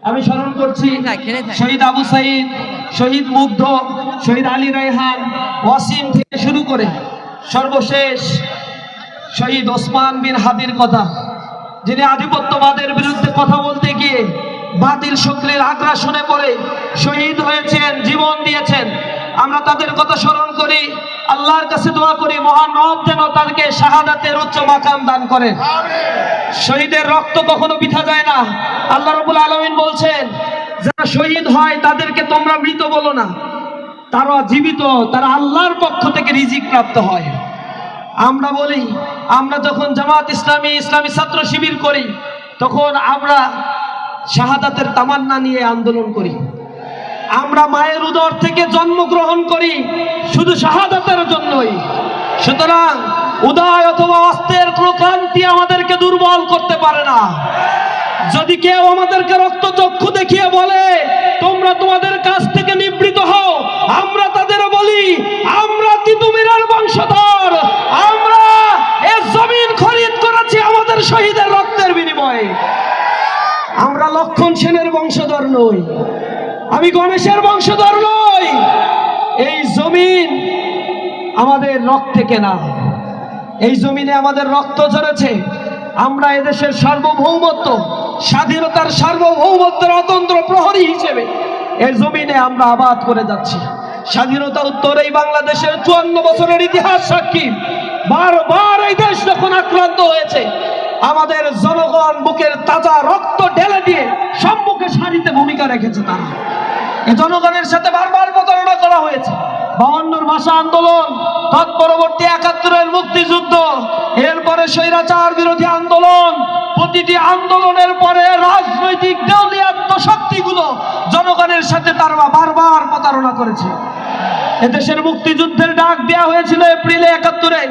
আমি স্মরণ করছি শহীদ আবু সাইদ, শহীদ মুগ্ধ, শহীদ আলী রায়হান, ওয়াসিম থেকে শুরু করে সর্বশেষ শহীদ ওসমান বিন হাদির কথা, যিনি আধিপত্যবাদের বিরুদ্ধে কথা বলতে গিয়ে বাতিল শক্তির আগ্রাসনে পড়ে শহীদ হয়েছেন, জীবন দিয়েছেন। আমরা তাদের কথা স্মরণ করি, আল্লাহর কাছে দোয়া করি মহান রব যেন তাদেরকে শাহাদাতের উচ্চ মাকাম দান করেন। শহীদের রক্ত কখনো বৃথা যায় না। আল্লাহ রাব্বুল আলামিন বলছেন, যারা শহীদ হয় তাদেরকে তোমরা মৃত বলো না, তারা জীবিত, তারা আল্লাহর পক্ষ থেকে রিজিক প্রাপ্ত হয়। আমরা বলি, আমরা যখন জামাত ইসলামী, ইসলামী ছাত্র শিবির করি, তখন আমরা শাহাদাতের তামান্না নিয়ে আন্দোলন করি। আমরা মায়ের উদর থেকে জন্মগ্রহণ করি শুধু শাহাদাতের জন্যই। সুতরাং উদয় অথবা অস্ত্রের কোনো ক্রান্তি আমাদেরকে দুর্বল করতে পারে না। যদি কেউ আমাদেরকে রক্তচক্ষু দেখিয়ে বলে তোমরা তোমাদের কাছ থেকে নিবৃত হও, আমরা তাদের বলি আমরা তিতুমিরের বংশধর, আমরা এই জমিন খরিদ করেছি আমাদের শহীদের রক্তের বিনিময়ে। আমরা লক্ষণ সেনের বংশধর নই, আমি গণেশের বংশধর নই। এই জমিন আমাদের রক্তে কেনা, এই জমিনে আমাদের রক্ত ঝরেছে। আমরা এদেশের সার্বভৌমত্ব, স্বাধীনতার সার্বভৌমত্বের অতন্ত্র প্রহরী হিসেবে এই জমিনে আমরা আবাদ করে যাচ্ছি। স্বাধীনতা উত্তর এই বাংলাদেশের 54 বছরের ইতিহাস সাক্ষী। বারবার এই দেশ যখন আক্রান্ত হয়েছে, আমাদের জনগণ বুকের তাজা রক্ত ঢেলে দিয়ে সম্মুখে সারিতে ভূমিকা রেখেছে। তারা এই জনগণের সাথে বারবার প্রতারণা করা হয়েছে। 52 ভাষা আন্দোলন, তৎপরবর্তী 71-এর মুক্তিযুদ্ধ, এরপরে স্বৈরাচার বিরোধী আন্দোলন, প্রতিটি আন্দোলনের পরে রাজনৈতিক দেউলিয়াত্ম শক্তিগুলো জনগণের সাথে তারা বারবার প্রতারণা করেছে। এদেশের মুক্তিযুদ্ধের ডাক দেওয়া হয়েছিল এপ্রিলে 71-এ,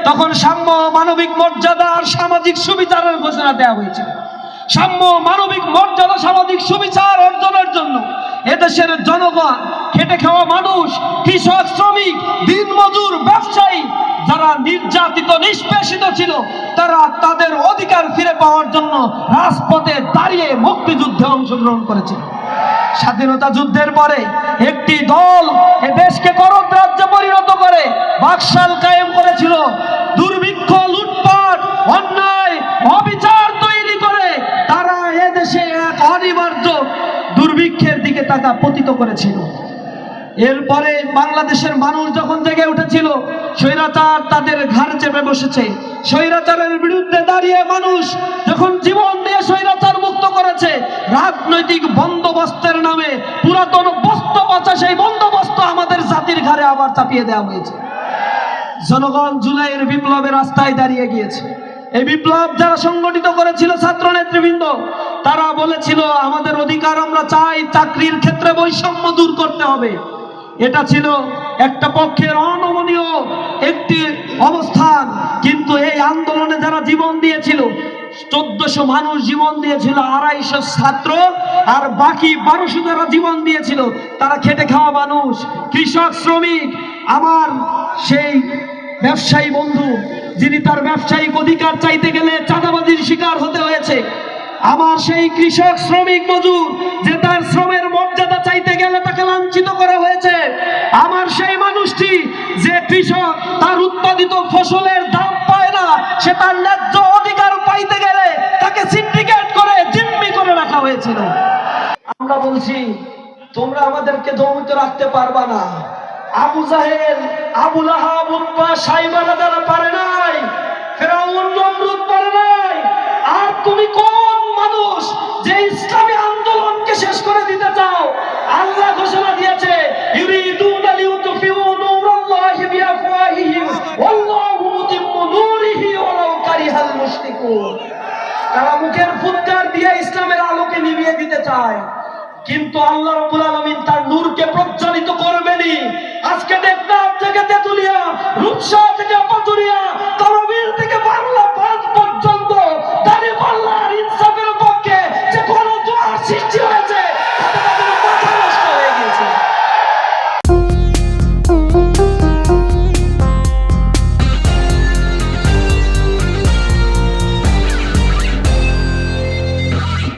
তখন সাম্য, মানবিক মর্যাদা আর সামাজিক সুবিচারের ঘোষণা দেওয়া হয়েছিল। সাম্য, মানবিক মর্যাদা, সামাজিক সুবিচার অর্জনের জন্য এদেশের জনগণ, খেটে খাওয়া মানুষ, কৃষক, শ্রমিক, দিনমজুর, ব্যবসায়ী যারা নির্যাতিত, নিষ্পেষিত ছিল, তারা তাদের অধিকার ফিরে পাওয়ার জন্য রাজপথে দাঁড়িয়ে মুক্তিযুদ্ধে অংশগ্রহণ করেছিল। স্বাধীনতা যুদ্ধের পরে একটি দল এ দেশকে করদ রাজ্যে পরিণত করে বাকশাল কায়েম করেছিল। দুর্ভিক্ষ, লুটপাট, অন্যায়, অবিচার তৈরি করে তারা এদেশে এক অনিবার্য দুর্ভিক্ষের দিকে তাকে পতিত করেছিল। এরপরে বাংলাদেশের মানুষ যখন জেগে উঠেছিল, স্বৈরাচার তাদের ঘাড় চেপে বসেছে। স্বৈরাচারের বিরুদ্ধে দাঁড়িয়ে মানুষ যখন জীবন দিয়ে স্বৈরাচার মুক্ত করেছে, রাজনৈতিক বন্দোবস্তের নামে পুরাতন বস্তু বাঁচা সেই বন্দোবস্ত আমাদের জাতির ঘাড়ে আবার চাপিয়ে দেওয়া হয়েছে। জনগণ জুলাইয়ের বিপ্লবের রাস্তায় দাঁড়িয়ে গিয়েছে। এই বিপ্লব যারা সংগঠিত করেছিল ছাত্র নেতৃবৃন্দ, তারা বলেছিল আমাদের অধিকার আমরা চাই, চাকরির ক্ষেত্রে বৈষম্য দূর করতে হবে। এটা ছিল একটা পক্ষের অনমনীয় একটি অবস্থান। কিন্তু এই আন্দোলনে যারা জীবন দিয়েছিল, 1400 মানুষ জীবন দিয়েছিল, 250 ছাত্র আর বাকি 1200 যারা জীবন দিয়েছিল তারা খেটে খাওয়া মানুষ, কৃষক, শ্রমিক। আমার সেই ব্যবসায়ী বন্ধু, যিনি তার ব্যবসায়িক অধিকার চাইতে গেলে চাঁদাবাজির শিকার হতে হয়েছে। আমার সেই কৃষক, শ্রমিক, মজুর, যে তার শ্রমের মর্যাদা চাইতে গেলে তাকে লাঞ্ছিত করা হয়েছে। আমার সেই মানুষটি যে কৃষক, তার উৎপাদিত ফসলের দাম পায় না, সে তার ন্যায্য অধিকার পাইতে গেলে তাকে সিন্ডিকেট করে জিম্মি করে রাখা হয়েছিল। আমরা বলছি তোমরা আমাদেরকে দমিত রাখতে পারবা না। আবু জাহেল, আবু লাহাব, উতবা, সাইবারা যারা পারে নাই, ফেরাউন, নমরুদ পারে নাই, আর তুমি কোন মানুষ যে ইসলামী আন্দোলনকে শেষ করে দিতে চাও? আল্লাহ ঘোষণা দিয়েছে ইউরিদুনা লিউতফিউ নূরাল্লাহি বিআফওয়াহিহিম ওয়াল্লাহু মুতিম্মু নূরিহি ওয়ালাউ কারিহাল মুশরিকুন। তারা মুখের ফুৎকার দিয়ে ইসলামের আলোকে নিভিয়ে দিতে চায়, কিন্তু আল্লাহ রাব্বুল আলামিন তার নূরকে প্রজ্বলিত করবেনই। আজকে দেখলাম থেকে তেতুলিয়া, রূপসা থেকে পাতুরিয়া,